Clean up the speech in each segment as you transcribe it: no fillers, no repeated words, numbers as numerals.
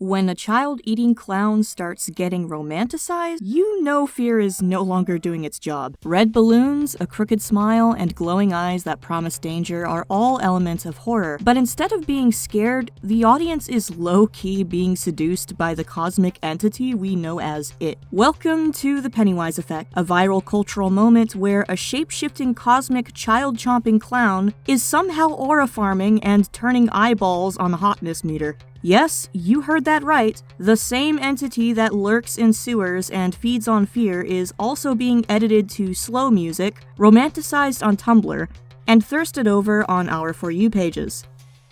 When a child-eating clown starts getting romanticized, you know fear is no longer doing its job. Red balloons, a crooked smile, and glowing eyes that promise danger are all elements of horror, but instead of being scared, the audience is low-key being seduced by the cosmic entity we know as it. Welcome to the Pennywise effect, a viral cultural moment where a shape-shifting cosmic child-chomping clown is somehow aura-farming and turning eyeballs on the hotness meter. Yes, you heard that right. The same entity that lurks in sewers and feeds on fear is also being edited to slow music, romanticized on Tumblr, and thirsted over on our For You pages.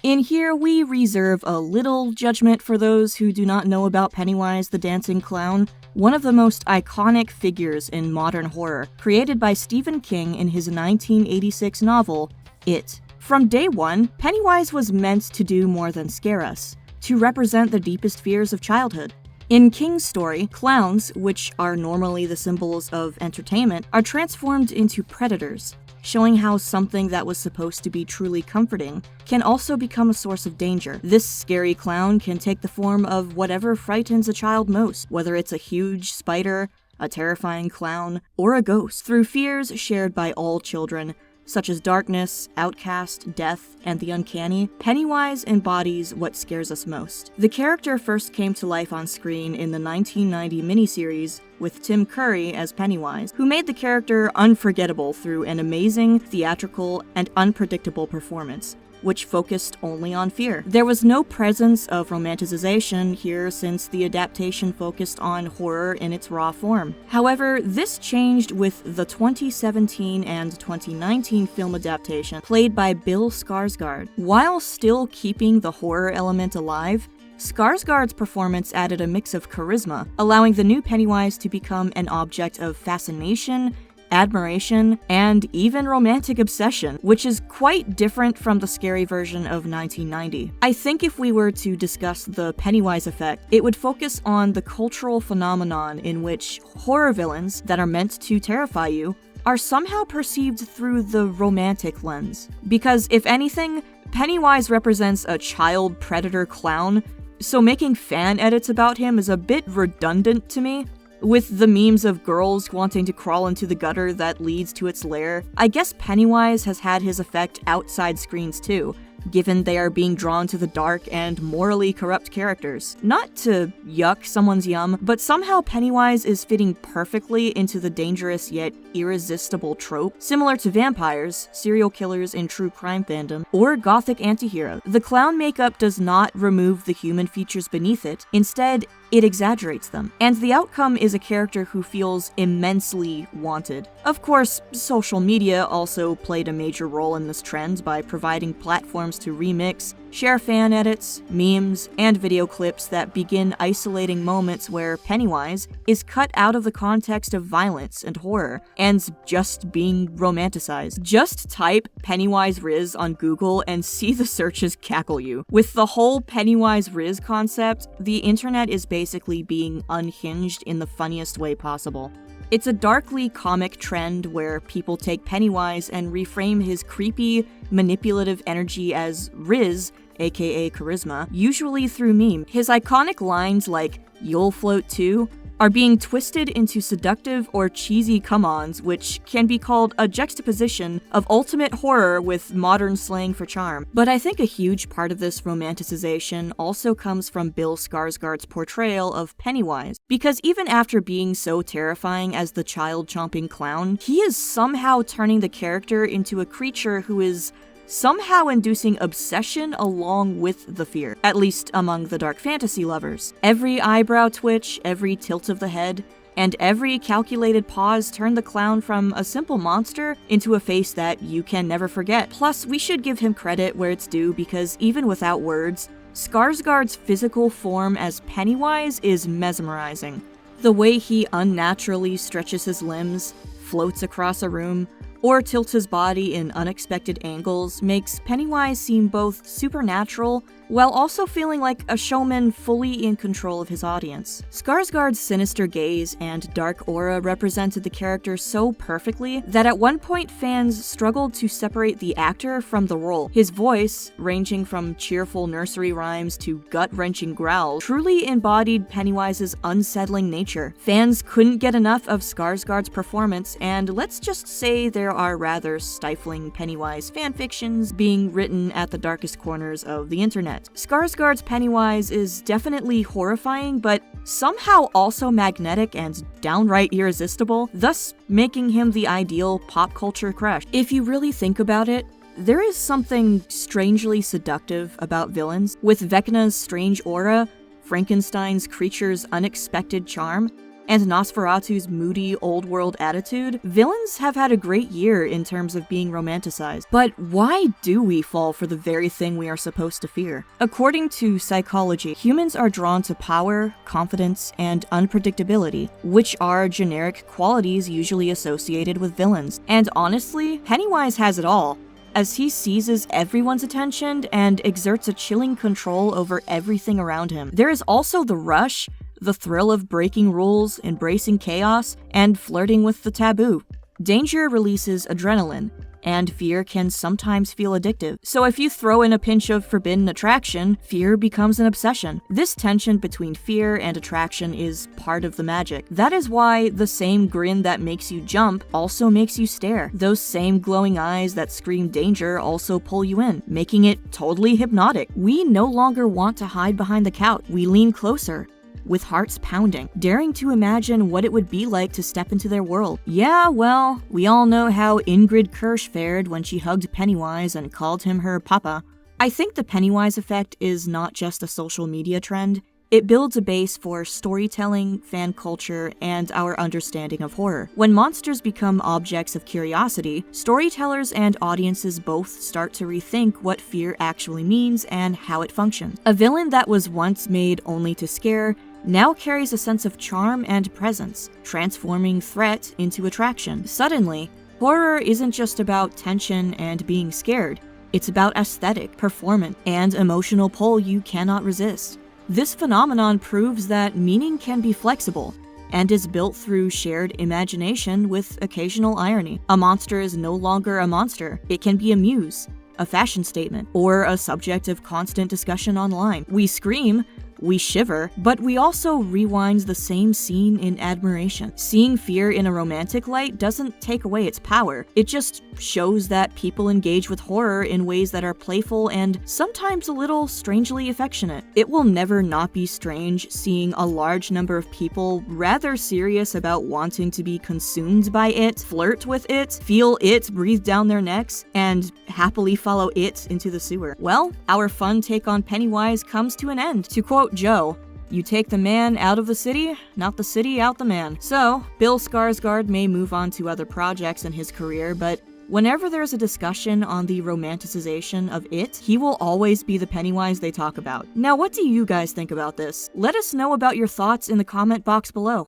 In here, we reserve a little judgment for those who do not know about Pennywise the Dancing Clown, one of the most iconic figures in modern horror, created by Stephen King in his 1986 novel, It. From day one, Pennywise was meant to do more than scare us, to represent the deepest fears of childhood. In King's story, clowns, which are normally the symbols of entertainment, are transformed into predators, showing how something that was supposed to be truly comforting can also become a source of danger. This scary clown can take the form of whatever frightens a child most, whether it's a huge spider, a terrifying clown, or a ghost. Through fears shared by all children, such as darkness, outcast, death, and the uncanny, Pennywise embodies what scares us most. The character first came to life on screen in the 1990 miniseries with Tim Curry as Pennywise, who made the character unforgettable through an amazing, theatrical, and unpredictable performance, which focused only on fear. There was no presence of romanticization here since the adaptation focused on horror in its raw form. However, this changed with the 2017 and 2019 film adaptation played by Bill Skarsgard. While still keeping the horror element alive, Skarsgård's performance added a mix of charisma, allowing the new Pennywise to become an object of fascination, admiration, and even romantic obsession, which is quite different from the scary version of 1990. I think if we were to discuss the Pennywise effect, it would focus on the cultural phenomenon in which horror villains that are meant to terrify you are somehow perceived through the romantic lens. Because if anything, Pennywise represents a child predator clown, so making fan edits about him is a bit redundant to me. With the memes of girls wanting to crawl into the gutter that leads to its lair, I guess Pennywise has had his effect outside screens too, given they are being drawn to the dark and morally corrupt characters. Not to yuck someone's yum, but somehow Pennywise is fitting perfectly into the dangerous yet irresistible trope, similar to vampires, serial killers in true crime fandom, or gothic antiheroes. The clown makeup does not remove the human features beneath it, instead, it exaggerates them, and the outcome is a character who feels immensely wanted. Of course, social media also played a major role in this trend by providing platforms to remix, share fan edits, memes, and video clips that begin isolating moments where Pennywise is cut out of the context of violence and horror, and just being romanticized. Just type Pennywise Riz on Google and see the searches cackle you. With the whole Pennywise Riz concept, the internet is basically being unhinged in the funniest way possible. It's a darkly comic trend where people take Pennywise and reframe his creepy, manipulative energy as Riz, aka charisma, usually through meme. His iconic lines like, "You'll float too," are being twisted into seductive or cheesy come-ons, which can be called a juxtaposition of ultimate horror with modern slang for charm. But I think a huge part of this romanticization also comes from Bill Skarsgård's portrayal of Pennywise, because even after being so terrifying as the child-chomping clown, he is somehow turning the character into a creature who is somehow inducing obsession along with the fear, at least among the dark fantasy lovers. Every eyebrow twitch, every tilt of the head, and every calculated pause turn the clown from a simple monster into a face that you can never forget. Plus, we should give him credit where it's due because even without words, Skarsgård's physical form as Pennywise is mesmerizing. The way he unnaturally stretches his limbs, floats across a room, or tilts his body in unexpected angles, makes Pennywise seem both supernatural while also feeling like a showman fully in control of his audience. Skarsgård's sinister gaze and dark aura represented the character so perfectly that at one point fans struggled to separate the actor from the role. His voice, ranging from cheerful nursery rhymes to gut-wrenching growls, truly embodied Pennywise's unsettling nature. Fans couldn't get enough of Skarsgård's performance, and let's just say there are rather stifling Pennywise fanfictions being written at the darkest corners of the internet. Skarsgård's Pennywise is definitely horrifying, but somehow also magnetic and downright irresistible, thus making him the ideal pop culture crush. If you really think about it, there is something strangely seductive about villains. With Vecna's strange aura, Frankenstein's creature's unexpected charm, and Nosferatu's moody old-world attitude, villains have had a great year in terms of being romanticized. But why do we fall for the very thing we are supposed to fear? According to psychology, humans are drawn to power, confidence, and unpredictability, which are generic qualities usually associated with villains. And honestly, Pennywise has it all, as he seizes everyone's attention and exerts a chilling control over everything around him. There is also the rush, the thrill of breaking rules, embracing chaos, and flirting with the taboo. Danger releases adrenaline, and fear can sometimes feel addictive. So if you throw in a pinch of forbidden attraction, fear becomes an obsession. This tension between fear and attraction is part of the magic. That is why the same grin that makes you jump also makes you stare. Those same glowing eyes that scream danger also pull you in, making it totally hypnotic. We no longer want to hide behind the couch. We lean closer, with hearts pounding, daring to imagine what it would be like to step into their world. Yeah, well, we all know how Ingrid Kirsch fared when she hugged Pennywise and called him her papa. I think the Pennywise effect is not just a social media trend. It builds a base for storytelling, fan culture, and our understanding of horror. When monsters become objects of curiosity, storytellers and audiences both start to rethink what fear actually means and how it functions. A villain that was once made only to scare now carries a sense of charm and presence, transforming threat into attraction. Suddenly, horror isn't just about tension and being scared. It's about aesthetic, performance, and emotional pull you cannot resist. This phenomenon proves that meaning can be flexible and is built through shared imagination with occasional irony. A monster is no longer a monster. It can be a muse, a fashion statement, or a subject of constant discussion online. We scream, we shiver, but we also rewind the same scene in admiration. Seeing fear in a romantic light doesn't take away its power. It just shows that people engage with horror in ways that are playful and sometimes a little strangely affectionate. It will never not be strange seeing a large number of people rather serious about wanting to be consumed by it, flirt with it, feel it breathe down their necks, and happily follow it into the sewer. Well, our fun take on Pennywise comes to an end. To quote Joe, "You take the man out of the city, not the city out the man." So, Bill Skarsgård may move on to other projects in his career, but whenever there's a discussion on the romanticization of it, he will always be the Pennywise they talk about. Now, what do you guys think about this? Let us know about your thoughts in the comment box below.